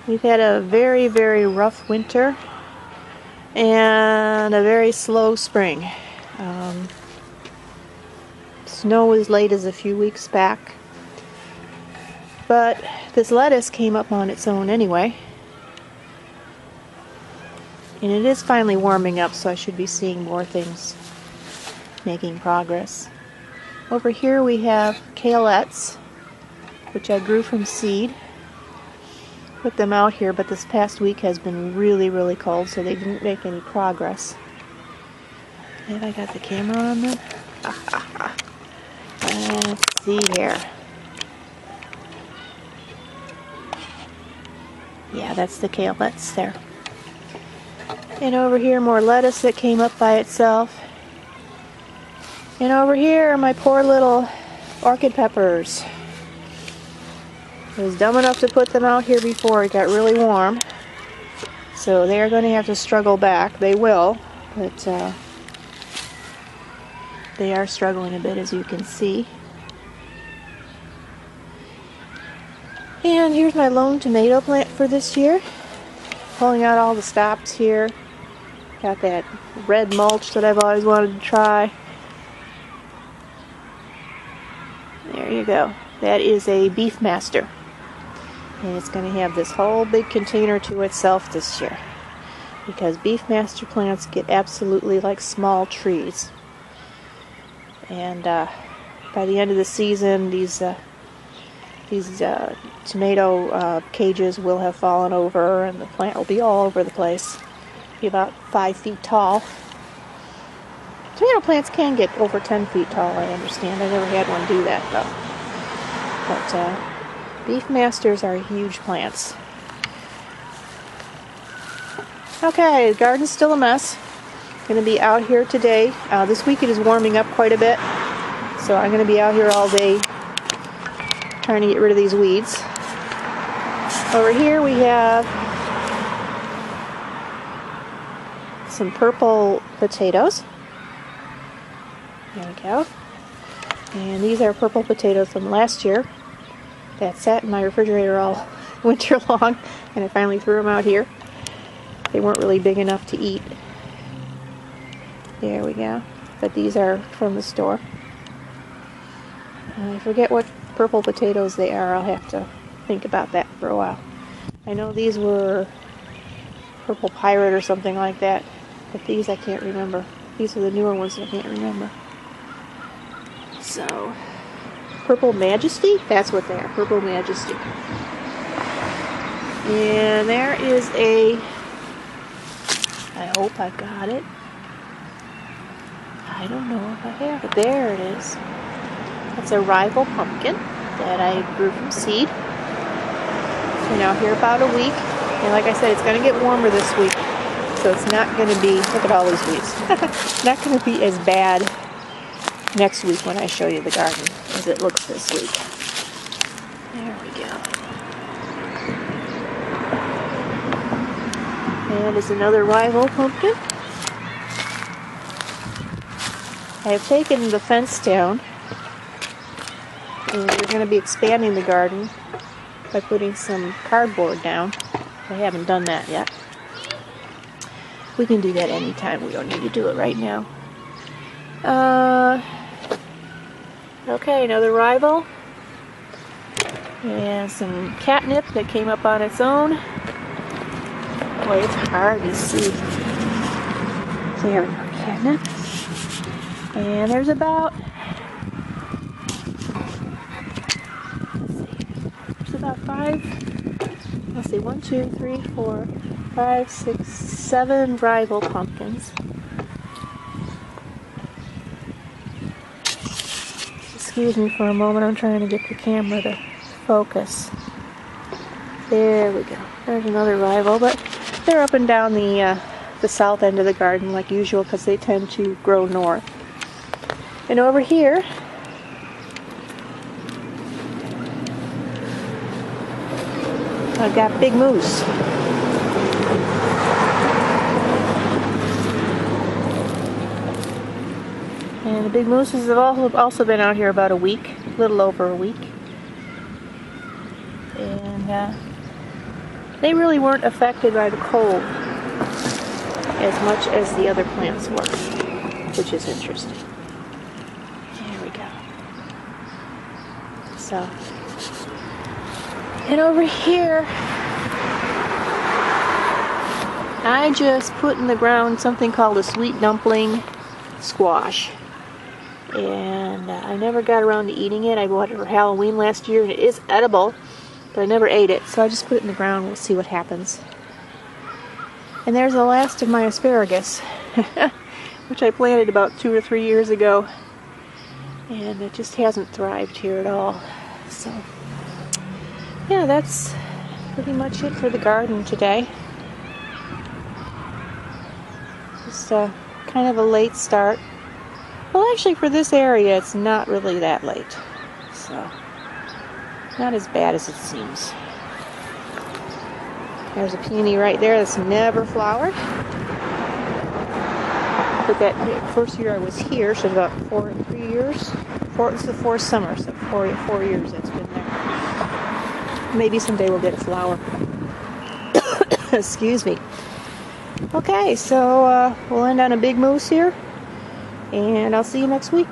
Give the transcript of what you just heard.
We've had a very, very rough winter and a very slow spring. Snow as late as a few weeks back. But this lettuce came up on its own anyway. And it is finally warming up, so I should be seeing more things making progress. Over here we have kaleettes, which I grew from seed. Put them out here, but this past week has been really, really cold, so they didn't make any progress. Have I got the camera on them? Let's see here. Yeah, that's the kaleettes there. And over here, more lettuce that came up by itself. And over here, my poor little orchid peppers. I was dumb enough to put them out here before it got really warm. So they're going to have to struggle back. They will, but they are struggling a bit, as you can see. And here's my lone tomato plant for this year. Pulling out all the stops here. Got that red mulch that I've always wanted to try. There you go. That is a Beefmaster. And it's going to have this whole big container to itself this year. Because Beefmaster plants get absolutely like small trees. And by the end of the season, these tomato cages will have fallen over, and the plant will be all over the place. Be about 5 feet tall. Tomato plants can get over 10 feet tall, I understand. I never had one do that though. But Beefmasters are huge plants. Okay, the garden's still a mess. Going to be out here today. This week it is warming up quite a bit, so I'm going to be out here all day trying to get rid of these weeds. Over here we have some purple potatoes. There we go. And these are purple potatoes from last year that sat in my refrigerator all winter long, and I finally threw them out here. They weren't really big enough to eat. There we go. But these are from the store. I forget what purple potatoes they are. I'll have to think about that for a while. I know these were Purple Pirate or something like that, but these I can't remember. These are the newer ones that I can't remember. So, Purple Majesty? That's what they are. Purple Majesty. And there is a... I hope I got it. I don't know if I have it. There it is. It's a rival pumpkin that I grew from seed. It's been out here about a week. And like I said, it's going to get warmer this week. So it's not going to be, look at all these weeds. Not going to be as bad next week when I show you the garden as it looks this week. There we go. And it's another rival pumpkin. I have taken the fence down, and we're going to be expanding the garden by putting some cardboard down. I haven't done that yet. We can do that anytime. We don't need to do it right now. Okay, another rival. And some catnip that came up on its own. Boy, it's hard to see. There we go, catnip. And there's about, there's about 5, let's see, 1, 2, 3, 4, 5, 6, 7 rival pumpkins. Excuse me for a moment, I'm trying to get the camera to focus. There we go. There's another rival, but they're up and down the south end of the garden like usual because they tend to grow north. And over here, I've got big moose. And the big mooses have also been out here about a week, a little over a week. And they really weren't affected by the cold as much as the other plants were, which is interesting. There we go. So, and over here, I just put in the ground something called a sweet dumpling squash. And I never got around to eating it. I bought it for Halloween last year, and it is edible, but I never ate it. So I just put it in the ground. We'll see what happens. And there's the last of my asparagus, which I planted about 2 or 3 years ago. And it just hasn't thrived here at all. So, yeah, that's pretty much it for the garden today. Just kind of a late start. Well, actually, for this area, it's not really that late. So, not as bad as it seems. There's a peony right there that's never flowered. But that first year I was here, so about 3 years. It's the 4th summer, so 4 years it's been there. Maybe someday we'll get a flower. Excuse me. Okay, so we'll end on a big moose here, and I'll see you next week.